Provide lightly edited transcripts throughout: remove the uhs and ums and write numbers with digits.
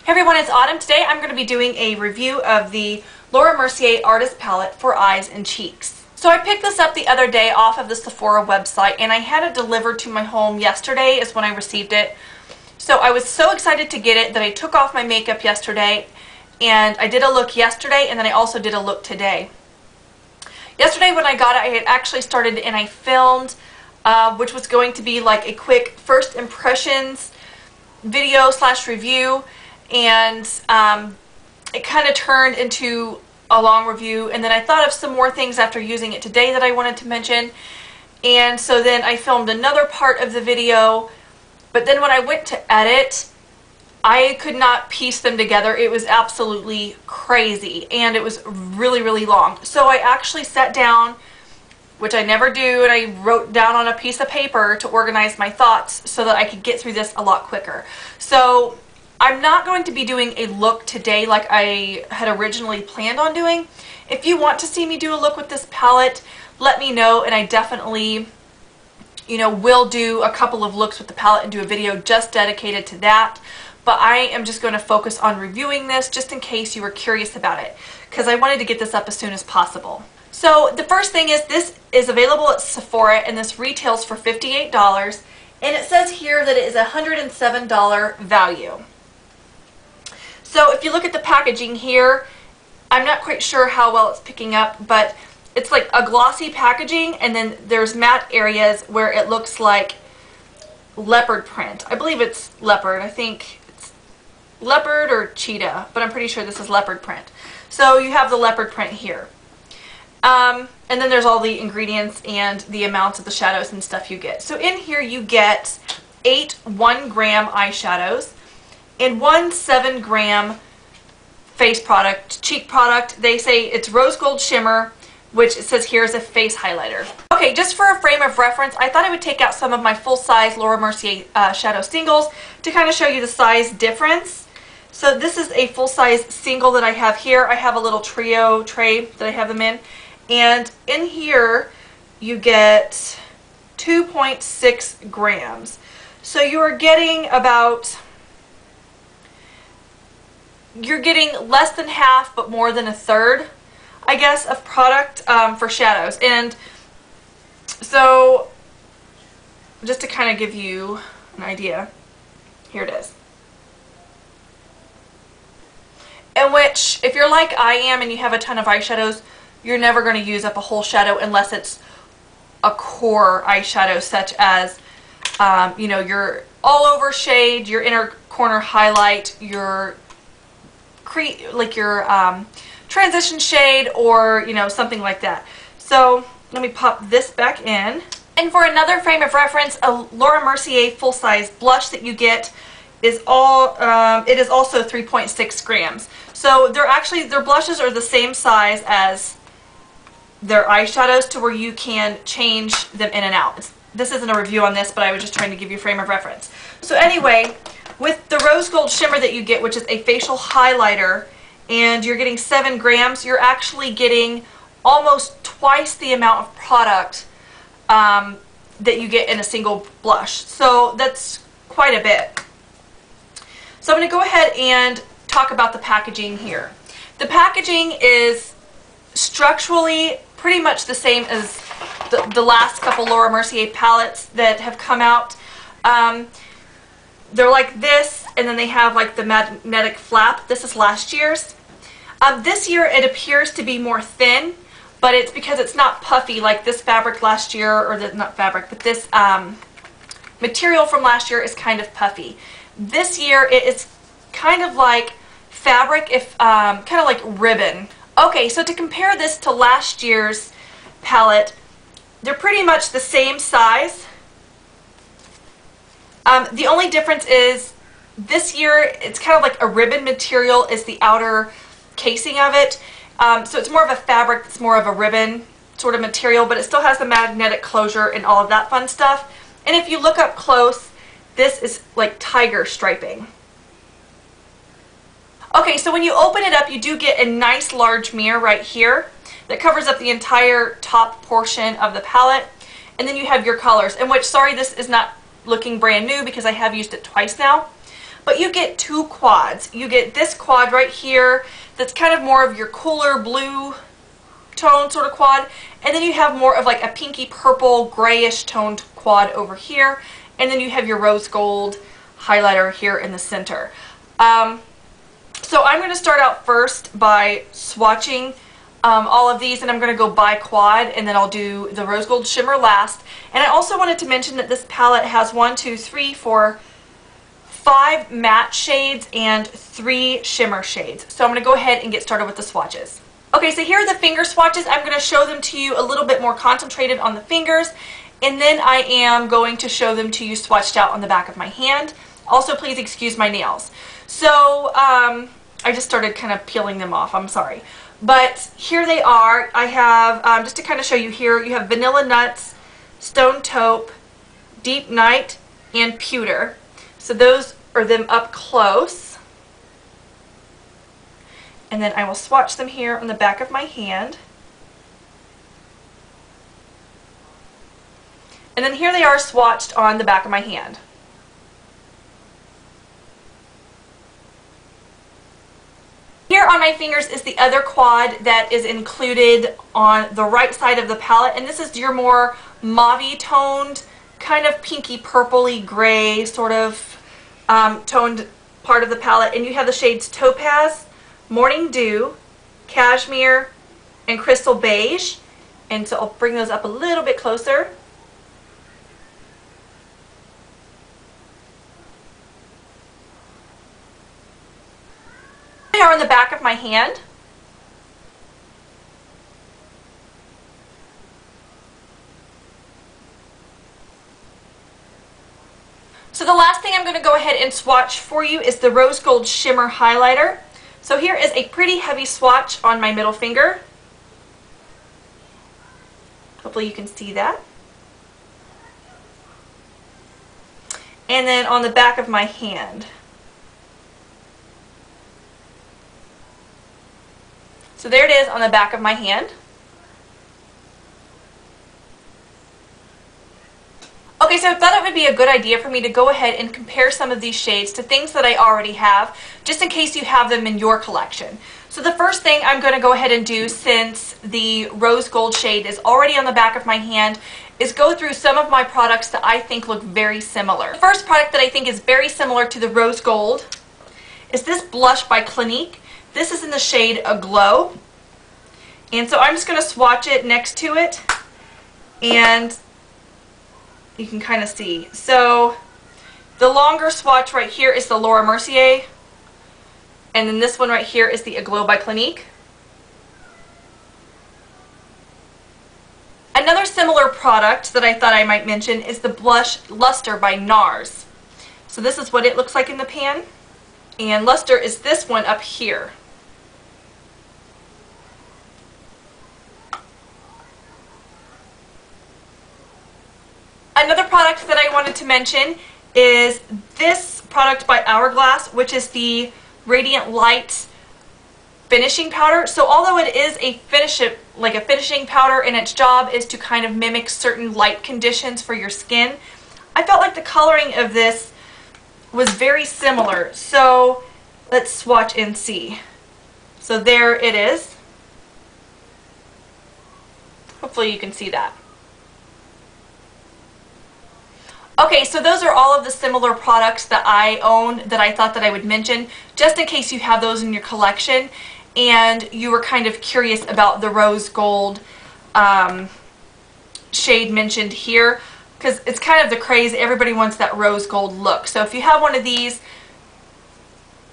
Hey everyone, it's Autumn. Today I'm going to be doing a review of the Laura Mercier Artist Palette for Eyes and Cheeks. So I picked this up the other day off of the Sephora website and I had it delivered to my home yesterday is when I received it. So I was so excited to get it that I took off my makeup yesterday and I did a look yesterday and then I also did a look today. Yesterday when I got it, I had actually started and I filmed which was going to be like a quick first impressions video / review. And it kind of turned into a long review, and then I thought of some more things after using it today that I wanted to mention, and so then I filmed another part of the video, but then when I went to edit I could not piece them together. It was absolutely crazy and it was really long. So I actually sat down, which I never do, and I wrote down on a piece of paper to organize my thoughts so that I could get through this a lot quicker. So I'm not going to be doing a look today like I had originally planned on doing. If you want to see me do a look with this palette, let me know, and I definitely, will do a couple of looks with the palette and do a video just dedicated to that. But I am just going to focus on reviewing this just in case you were curious about it, because I wanted to get this up as soon as possible. So the first thing is this is available at Sephora and this retails for $58, and it says here that it is a $107 value. So if you look at the packaging here, I'm not quite sure how well it's picking up, but it's like a glossy packaging, and then there's matte areas where it looks like leopard print. I believe it's leopard. I think it's leopard or cheetah, but I'm pretty sure this is leopard print. So you have the leopard print here. And then there's all the ingredients and the amounts of the shadows and stuff you get. So in here you get 8 1-gram eyeshadows and 1 7-gram face product, cheek product. They say it's rose gold shimmer, which it says here is a face highlighter. Okay, just for a frame of reference, I thought I would take out some of my full-size Laura Mercier shadow singles to kind of show you the size difference. So this is a full-size single that I have here. I have a little trio tray that I have them in. And in here you get 2.6 grams. So you are getting about, you're getting less than half but more than a third, I guess, of product for shadows. And so just to kind of give you an idea, here it is. In which, if you're like I am and you have a ton of eyeshadows, you're never going to use up a whole shadow unless it's a core eyeshadow such as your all over shade, your inner corner highlight, your transition shade, or something like that. So let me pop this back in. And for another frame of reference, a Laura Mercier full-size blush that you get is it is also 3.6 grams. So their blushes are the same size as their eyeshadows, to where you can change them in and out. This isn't a review on this, but I was just trying to give you a frame of reference. So anyway, with the rose gold shimmer that you get, which is a facial highlighter, and you're getting 7 grams, you're actually getting almost twice the amount of product that you get in a single blush. So that's quite a bit. So I'm going to go ahead and talk about the packaging here. The packaging is structurally pretty much the same as the last couple Laura Mercier palettes that have come out. They're like this, and then they have like the magnetic flap. This is last year's. This year it appears to be more thin, but it's because it's not puffy like this fabric last year, or not fabric, but this material from last year is kind of puffy. This year it is kind of like fabric, kind of like ribbon. Okay, so to compare this to last year's palette, they're pretty much the same size. The only difference is this year it's kind of like a ribbon material is the outer casing of it. So it's more of a fabric, it's more of a ribbon sort of material, but it still has the magnetic closure and all of that fun stuff. And if you look up close, this is like tiger striping. Okay, so when you open it up, you do get a nice large mirror right here that covers up the entire top portion of the palette. And then you have your colors, in which, sorry, this is not looking brand new because I have used it twice now. but you get two quads. You get this quad right here that's kind of more of your cooler blue tone sort of quad, and then you have more of like a pinky purple grayish toned quad over here, and then you have your rose gold highlighter here in the center. So I'm going to start out first by swatching all of these, and I'm going to go by quad, and then I'll do the rose gold shimmer last. And I also wanted to mention that this palette has 5 matte shades and 3 shimmer shades. So I'm going to go ahead and get started with the swatches. Okay, so here are the finger swatches. I'm going to show them to you a little bit more concentrated on the fingers, and then I am going to show them to you swatched out on the back of my hand. Also, please excuse my nails. So I just started kind of peeling them off. I'm sorry. But here they are. I have, just to kind of show you here, you have Vanilla Nuts, Stone Taupe, Deep Night, and Pewter. So those are them up close. And then I will swatch them here on the back of my hand. And then here they are swatched on the back of my hand. Here on my fingers is the other quad that is included on the right side of the palette, and this is your more mauve toned, kind of pinky purpley gray sort of toned part of the palette, and you have the shades Topaz, Morning Dew, Cashmere, and Crystal Beige. And so I'll bring those up a little bit closer. They are on the back of my hand. So the last thing I'm going to go ahead and swatch for you is the Rose Gold Shimmer Highlighter. So here is a pretty heavy swatch on my middle finger. Hopefully you can see that. And then on the back of my hand. So there it is on the back of my hand. Okay, so I thought it would be a good idea for me to go ahead and compare some of these shades to things that I already have, just in case you have them in your collection. So the first thing I'm going to go ahead and do, since the rose gold shade is already on the back of my hand, is go through some of my products that I think look very similar. The first product that I think is very similar to the rose gold is this blush by Clinique. This is in the shade Aglow. And so I'm just going to swatch it next to it, and you can kind of see. So the longer swatch right here is the Laura Mercier, and then this one right here is the Aglow by Clinique. Another similar product that I thought I might mention is the blush Luster by NARS. So this is what it looks like in the pan, and Luster is this one up here. Another product that I wanted to mention is this product by Hourglass, which is the Radiant Light finishing powder. So although it is a finishing powder and its job is to kind of mimic certain light conditions for your skin, I felt like the coloring of this was very similar. So let's swatch and see. So there it is. Hopefully you can see that. Okay, so those are all of the similar products that I own that I thought that I would mention, just in case you have those in your collection and you were kind of curious about the rose gold shade mentioned here, because it's kind of the craze. Everybody wants that rose gold look. So if you have one of these,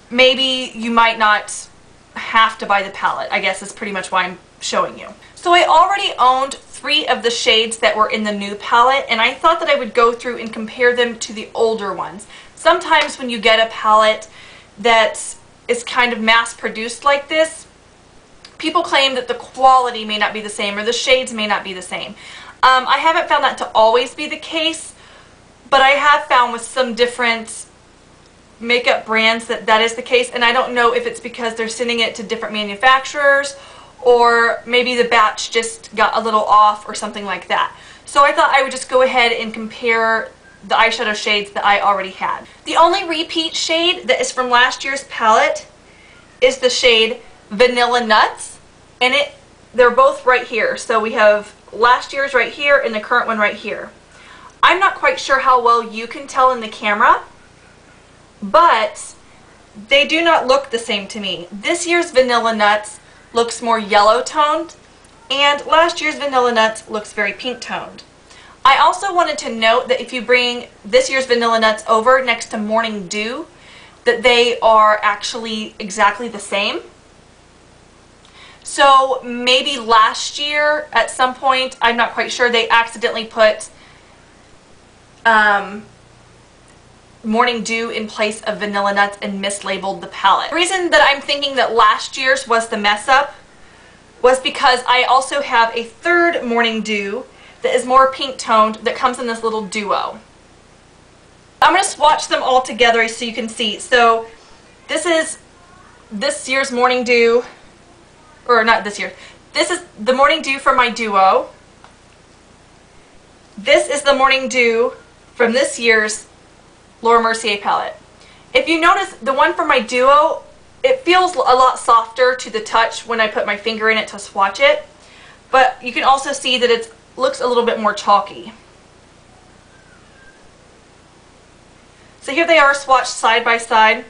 maybe you might not have to buy the palette, I guess is pretty much why I'm showing you. So I already owned 3 of the shades that were in the new palette, and I thought that I would go through and compare them to the older ones. Sometimes when you get a palette that is kind of mass produced like this, people claim that the quality may not be the same or the shades may not be the same. I haven't found that to always be the case, but I have found with some different makeup brands that that is the case, and I don't know if it's because they're sending it to different manufacturers or maybe the batch just got a little off or something like that. So I thought I would just go ahead and compare the eyeshadow shades that I already had. The only repeat shade that is from last year's palette is the shade Vanilla Nuts, and they're both right here. So we have last year's right here and the current one right here. I'm not quite sure how well you can tell in the camera, but they do not look the same to me. This year's Vanilla Nuts looks more yellow toned, and last year's Vanilla Nuts looks very pink toned. I also wanted to note that if you bring this year's Vanilla Nuts over next to Morning Dew, that they are actually exactly the same. So maybe last year at some point, I'm not quite sure, they accidentally put Morning Dew in place of Vanilla Nuts and mislabeled the palette. The reason that I'm thinking that last year's was the mess up was because I also have a third Morning Dew that is more pink toned that comes in this little duo. I'm going to swatch them all together so you can see. So this is this year's Morning Dew, or not this year. This is the Morning Dew from my duo. This is the Morning Dew from this year's Laura Mercier palette. If you notice, the one from my duo, it feels a lot softer to the touch when I put my finger in it to swatch it, but you can also see that it looks a little bit more chalky. So here they are swatched side by side,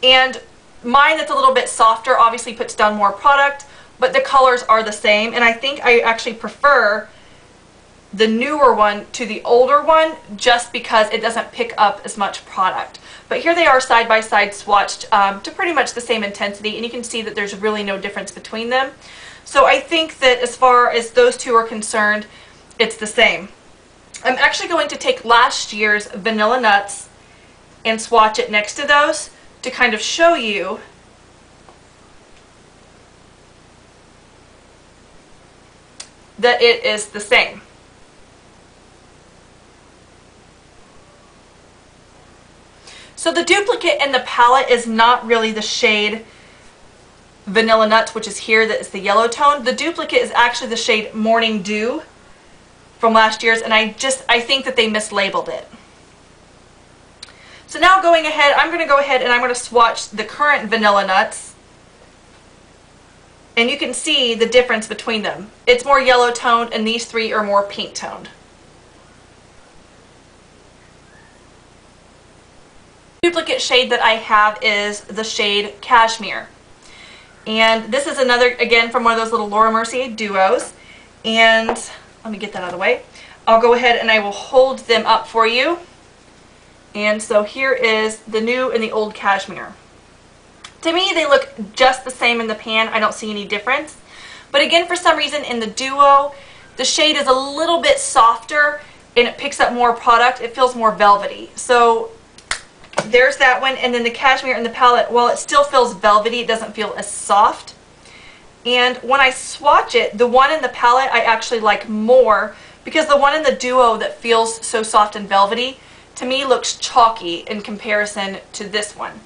and mine that's a little bit softer obviously puts down more product, but the colors are the same, and I think I actually prefer the newer one to the older one just because it doesn't pick up as much product. But here they are side by side swatched to pretty much the same intensity, and you can see that there's really no difference between them. So I think that as far as those two are concerned, it's the same. I'm actually going to take last year's Vanilla Nuts and swatch it next to those to kind of show you that it is the same. So the duplicate in the palette is not really the shade Vanilla Nuts, which is here, that is the yellow tone. The duplicate is actually the shade Morning Dew from last year's, and I think that they mislabeled it. So now going ahead, I'm going to go ahead and I'm going to swatch the current Vanilla Nuts, and you can see the difference between them. It's more yellow toned, and these three are more pink toned. Duplicate shade that I have is the shade Cashmere, and this is another, again, from one of those little Laura Mercier duos. And let me get that out of the way. I'll go ahead and I will hold them up for you. And so here is the new and the old Cashmere. To me, they look just the same in the pan. I don't see any difference, but again, for some reason in the duo, the shade is a little bit softer and it picks up more product. It feels more velvety. So there's that one, and then the Cashmere in the palette, while it still feels velvety, it doesn't feel as soft. And when I swatch it, the one in the palette I actually like more, because the one in the duo that feels so soft and velvety, to me looks chalky in comparison to this one.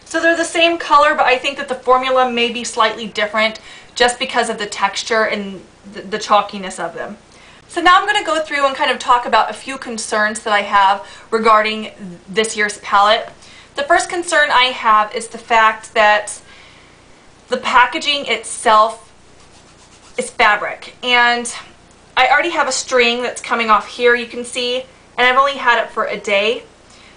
So they're the same color, but I think that the formula may be slightly different just because of the texture and the chalkiness of them. So now I'm going to go through and kind of talk about a few concerns that I have regarding this year's palette. The first concern I have is the fact that the packaging itself is fabric, and I already have a string that's coming off here, you can see, and I've only had it for a day.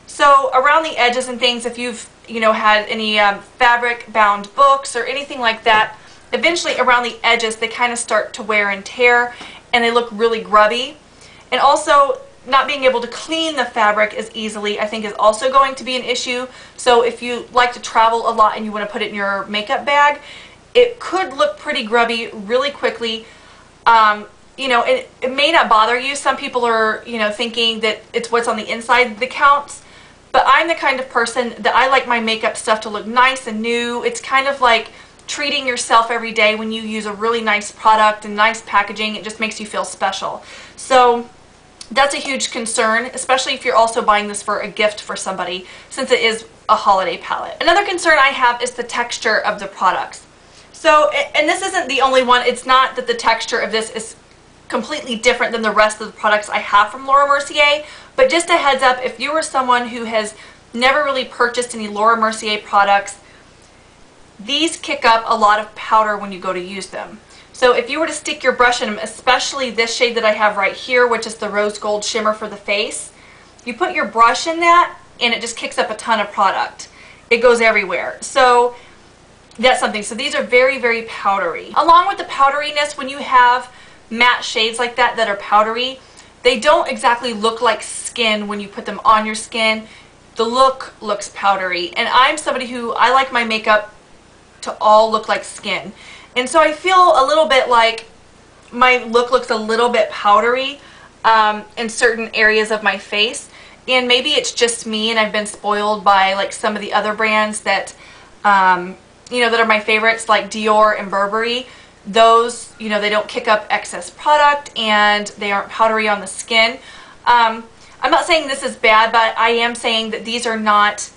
So around the edges and things, if you've had any fabric bound books or anything like that, eventually around the edges they kind of start to wear and tear, and they look really grubby. And also, not being able to clean the fabric as easily, I think, is also going to be an issue. So if you like to travel a lot and you want to put it in your makeup bag, it could look pretty grubby really quickly. It may not bother you. Some people are, thinking that it's what's on the inside that counts. But I'm the kind of person that I like my makeup stuff to look nice and new. It's kind of like treating yourself every day when you use a really nice product and nice packaging. It just makes you feel special. So that's a huge concern, especially if you're also buying this for a gift for somebody, since it is a holiday palette. Another concern I have is the texture of the products. So, and this isn't the only one. It's not that the texture of this is completely different than the rest of the products I have from Laura Mercier, but just a heads up, if you are someone who has never really purchased any Laura Mercier products, these kick up a lot of powder when you go to use them. So if you were to stick your brush in them, especially this shade that I have right here, which is the rose gold shimmer for the face, you put your brush in that and it just kicks up a ton of product. It goes everywhere. So that's something. So these are very, very powdery. Along with the powderiness, when you have matte shades like that that are powdery, they don't exactly look like skin when you put them on your skin. The look looks powdery, and I'm somebody who, I like my makeup to all look like skin. And so I feel a little bit like my look looks a little bit powdery in certain areas of my face. And maybe it's just me and I've been spoiled by like some of the other brands that, you know, that are my favorites, like Dior and Burberry. Those, you know, they don't kick up excess product and they aren't powdery on the skin. I'm not saying this is bad, but I am saying that these are not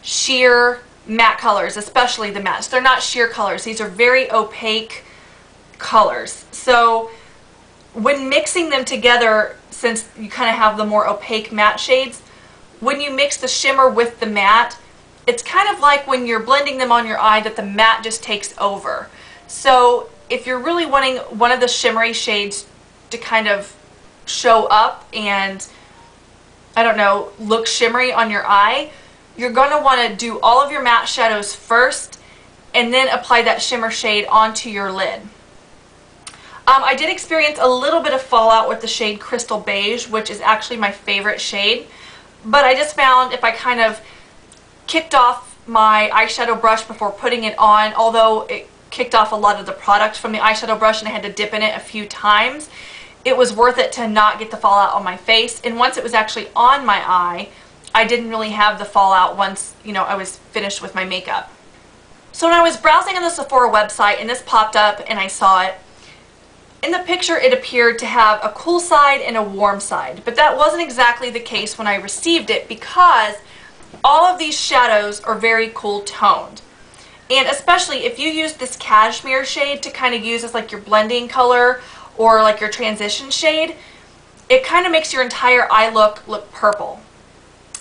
sheer matte colors, especially the mattes. They're not sheer colors. These are very opaque colors. So when mixing them together, since you kind of have the more opaque matte shades, when you mix the shimmer with the matte, it's kind of like when you're blending them on your eye that the matte just takes over. So if you're really wanting one of the shimmery shades to kind of show up and, I don't know, look shimmery on your eye, you're going to want to do all of your matte shadows first and then apply that shimmer shade onto your lid. I did experience a little bit of fallout with the shade Crystal Beige, which is actually my favorite shade, but I just found if I kind of kicked off my eyeshadow brush before putting it on, although it kicked off a lot of the product from the eyeshadow brush and I had to dip in it a few times, it was worth it to not get the fallout on my face. And once it was actually on my eye, I didn't really have the fallout once, you know, I was finished with my makeup. So when I was browsing on the Sephora website and this popped up and I saw it, in the picture it appeared to have a cool side and a warm side, but that wasn't exactly the case when I received it because all of these shadows are very cool toned. And especially if you use this cashmere shade to kind of use as like your blending color or like your transition shade, it kind of makes your entire eye look purple.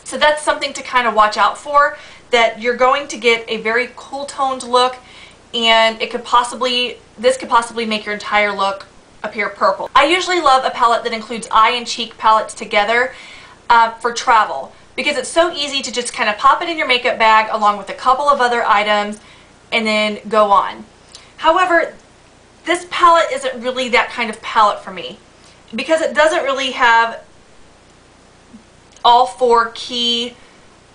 So that's something to kind of watch out for, that you're going to get a very cool toned look and it could possibly, this could possibly make your entire look appear purple. I usually love a palette that includes eye and cheek palettes together for travel because it's so easy to just kind of pop it in your makeup bag along with a couple of other items and then go on. However, this palette isn't really that kind of palette for me because it doesn't really have all four key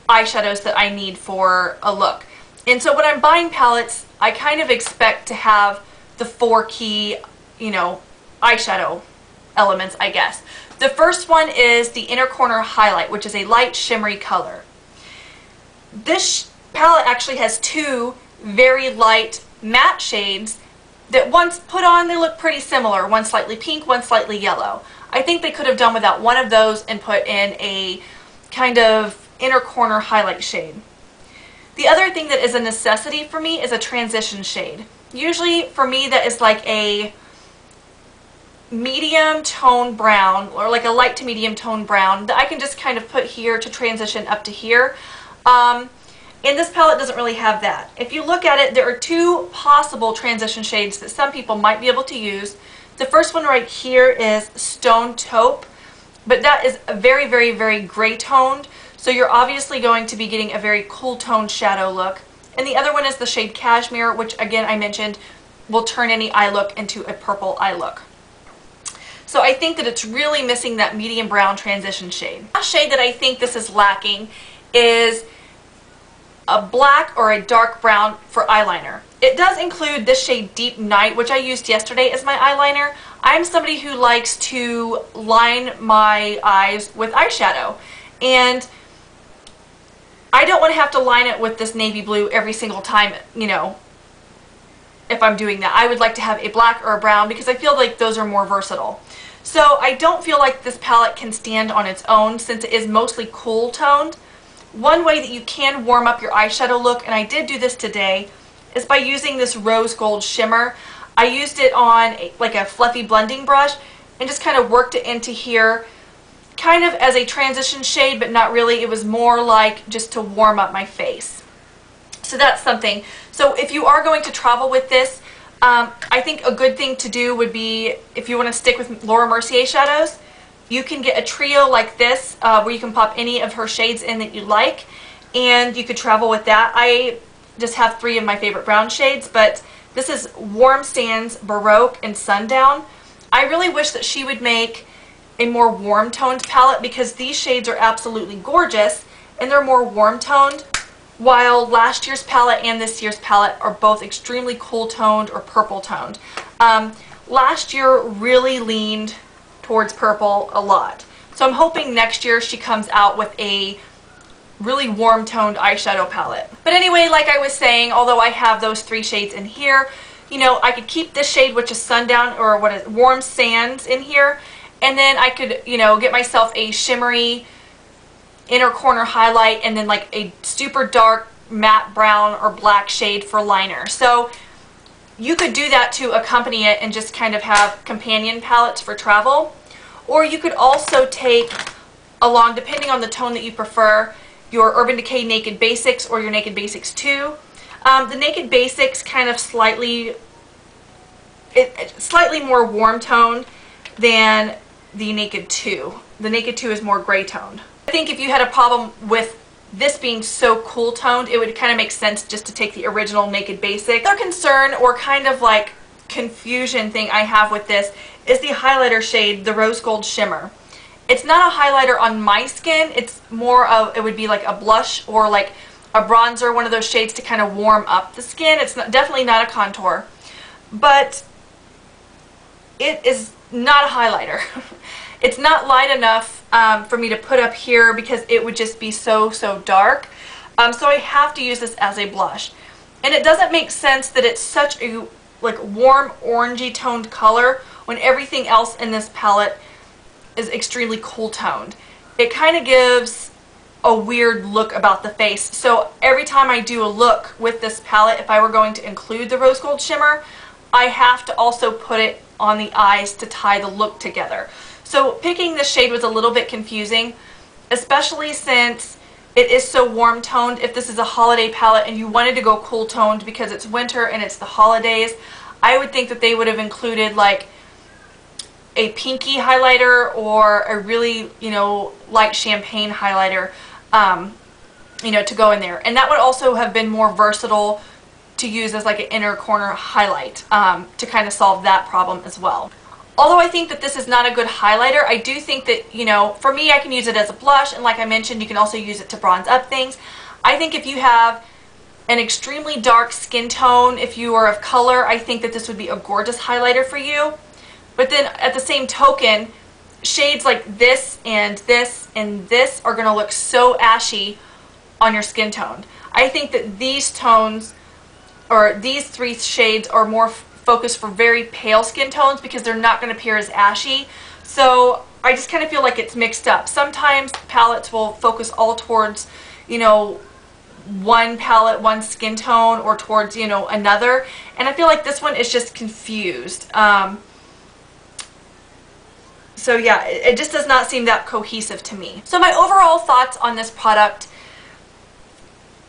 eyeshadows that I need for a look. And so when I'm buying palettes, I kind of expect to have the four key, you know, eyeshadow elements, I guess. The first one is the Inner Corner Highlight, which is a light shimmery color. This palette actually has two very light matte shades that once put on, they look pretty similar. One slightly pink, one slightly yellow. I think they could have done without one of those and put in a kind of inner corner highlight shade. The other thing that is a necessity for me is a transition shade. Usually for me that is like a medium tone brown or like a light to medium tone brown that I can just kind of put here to transition up to here. And this palette doesn't really have that. If you look at it, there are two possible transition shades that some people might be able to use. The first one right here is Stone Taupe, but that is a very, very, very gray toned. So you're obviously going to be getting a very cool toned shadow look. And the other one is the shade Cashmere, which again I mentioned will turn any eye look into a purple eye look. So I think that it's really missing that medium brown transition shade. The last shade that I think this is lacking is a black or a dark brown for eyeliner. It does include this shade Deep Night, which I used yesterday as my eyeliner. I'm somebody who likes to line my eyes with eyeshadow, and I don't want to have to line it with this navy blue every single time, you know, if I'm doing that. I would like to have a black or a brown because I feel like those are more versatile. So I don't feel like this palette can stand on its own since it is mostly cool toned. One way that you can warm up your eyeshadow look, and I did do this today, is by using this rose gold shimmer. I used it on like a fluffy blending brush and just kind of worked it into here, kind of as a transition shade, but not really. It was more like just to warm up my face. So that's something. So if you are going to travel with this, I think a good thing to do would be, if you want to stick with Laura Mercier shadows, you can get a trio like this where you can pop any of her shades in that you like, and you could travel with that. I just have 3 of my favorite brown shades, but this is Warm Sands, Baroque, and Sundown. I really wish that she would make a more warm toned palette, because these shades are absolutely gorgeous and they're more warm toned, while last year's palette and this year's palette are both extremely cool toned or purple toned. Last year really leaned towards purple a lot. So I'm hoping next year she comes out with a really warm toned eyeshadow palette. But anyway, like I was saying, although I have those 3 shades in here, you know, I could keep this shade, which is Sundown, or what is Warm Sands, in here, and then I could, you know, get myself a shimmery inner corner highlight and then like a super dark matte brown or black shade for liner. So you could do that to accompany it and just kind of have companion palettes for travel. Or you could also take along, depending on the tone that you prefer, your Urban Decay Naked Basics or your Naked Basics 2. The Naked Basics kind of slightly more warm toned than the Naked 2. The Naked 2 is more gray toned. I think if you had a problem with this being so cool toned, it would kind of make sense just to take the original Naked Basic. Another concern or kind of like confusion thing I have with this is the highlighter shade, the Rose Gold Shimmer. It's not a highlighter on my skin, it's more of, it would be like a blush or like a bronzer, one of those shades to kind of warm up the skin. It's definitely not a contour, but it is not a highlighter. It's not light enough for me to put up here because it would just be so dark. So I have to use this as a blush. And it doesn't make sense that it's such a like warm orangey toned color when everything else in this palette is extremely cool toned. It kind of gives a weird look about the face. So every time I do a look with this palette, if I were going to include the Rose Gold Shimmer, I have to also put it on the eyes to tie the look together. So picking this shade was a little bit confusing, especially since it is so warm toned. If this is a holiday palette and you wanted to go cool toned because it's winter and it's the holidays, I would think that they would have included like a pinky highlighter or a really, you know, light champagne highlighter, you know, to go in there. And that would also have been more versatile to use as like an inner corner highlight to kind of solve that problem as well. Although I think that this is not a good highlighter, I do think that, you know, for me, I can use it as a blush, and like I mentioned, you can also use it to bronze up things. I think if you have an extremely dark skin tone, if you are of color, I think that this would be a gorgeous highlighter for you. But then at the same token, shades like this and this and this are going to look so ashy on your skin tone. I think that these tones, or these 3 shades, are more focused for very pale skin tones because they're not going to appear as ashy. So I just kind of feel like it's mixed up. Sometimes palettes will focus all towards, you know, one palette, one skin tone, or towards, you know, another. And I feel like this one is just confused. So yeah, it just does not seem that cohesive to me. So my overall thoughts on this product,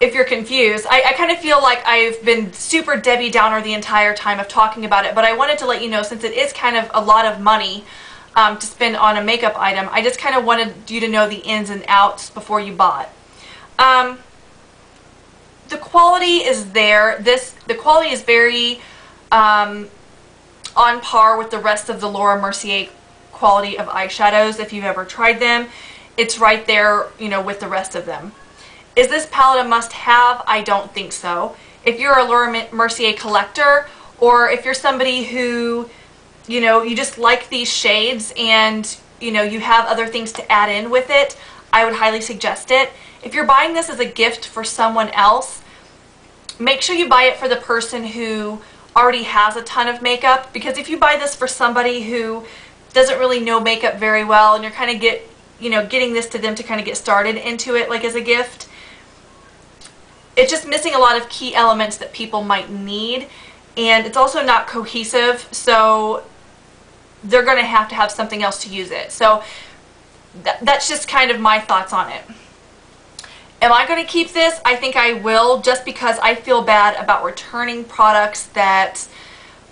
if you're confused, I kind of feel like I've been super Debbie Downer the entire time of talking about it, but I wanted to let you know, since it is kind of a lot of money to spend on a makeup item, I just kind of wanted you to know the ins and outs before you bought. The quality is there. The quality is very on par with the rest of the Laura Mercier quality of eyeshadows. If you've ever tried them, it's right there, you know, with the rest of them. Is this palette a must-have? I don't think so. If you're a Laura Mercier collector, or if you're somebody who, you know, you just like these shades and, you know, you have other things to add in with it, I would highly suggest it. If you're buying this as a gift for someone else, make sure you buy it for the person who already has a ton of makeup, because if you buy this for somebody who doesn't really know makeup very well and you're kind of getting this to them to kind of get started into it like as a gift, it's just missing a lot of key elements that people might need, and it's also not cohesive, so they're going to have something else to use it. So that's just kind of my thoughts on it. Am I going to keep this? I think I will, just because I feel bad about returning products that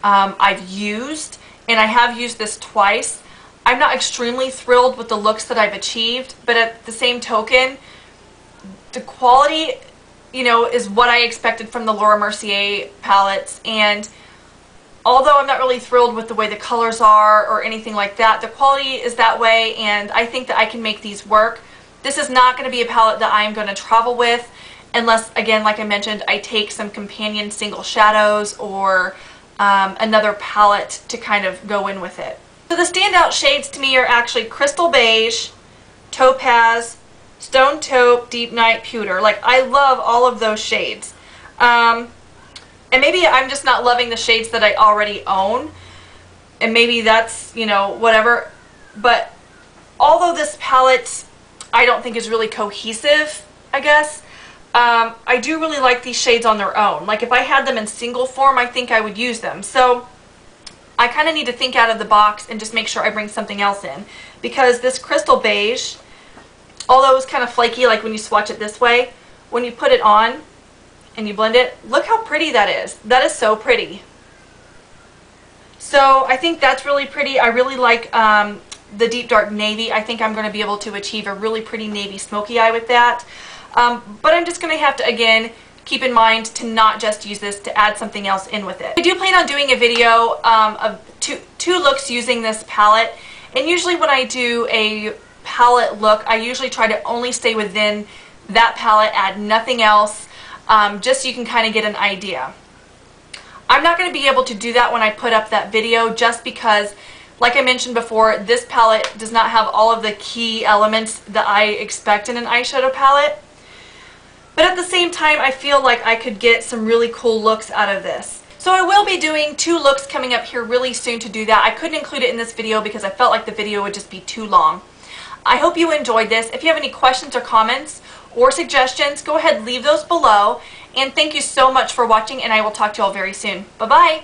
I've used, and I have used this twice. I'm not extremely thrilled with the looks that I've achieved, but at the same token, the quality, you know, is what I expected from the Laura Mercier palettes, and although I'm not really thrilled with the way the colors are or anything like that, the quality is that way, and I think that I can make these work. This is not going to be a palette that I'm going to travel with unless, again, like I mentioned, I take some companion single shadows or another palette to kind of go in with it. So the standout shades to me are actually Crystal Beige, Topaz, Stone Taupe, Deep Night, Pewter. Like, I love all of those shades. And maybe I'm just not loving the shades that I already own, and maybe that's, you know, whatever. But although this palette I don't think is really cohesive, I guess, I do really like these shades on their own. Like, if I had them in single form, I think I would use them. So I kind of need to think out of the box and just make sure I bring something else in, because this Crystal Beige, although it's kind of flaky, like when you swatch it this way, when you put it on and you blend it, look how pretty that is. That is so pretty. So I think that's really pretty. I really like the deep dark navy. I think I'm going to be able to achieve a really pretty navy smoky eye with that. But I'm just going to have to, again, keep in mind to not just use this, to add something else in with it. I do plan on doing a video of two looks using this palette, and usually when I do a palette look, I usually try to only stay within that palette, add nothing else, just so you can kind of get an idea. I'm not going to be able to do that when I put up that video, just because, like I mentioned before, this palette does not have all of the key elements that I expect in an eyeshadow palette. But at the same time, I feel like I could get some really cool looks out of this. So I will be doing two looks coming up here really soon to do that. I couldn't include it in this video because I felt like the video would just be too long. I hope you enjoyed this. If you have any questions or comments or suggestions, go ahead, leave those below. And thank you so much for watching, and I will talk to you all very soon. Bye-bye.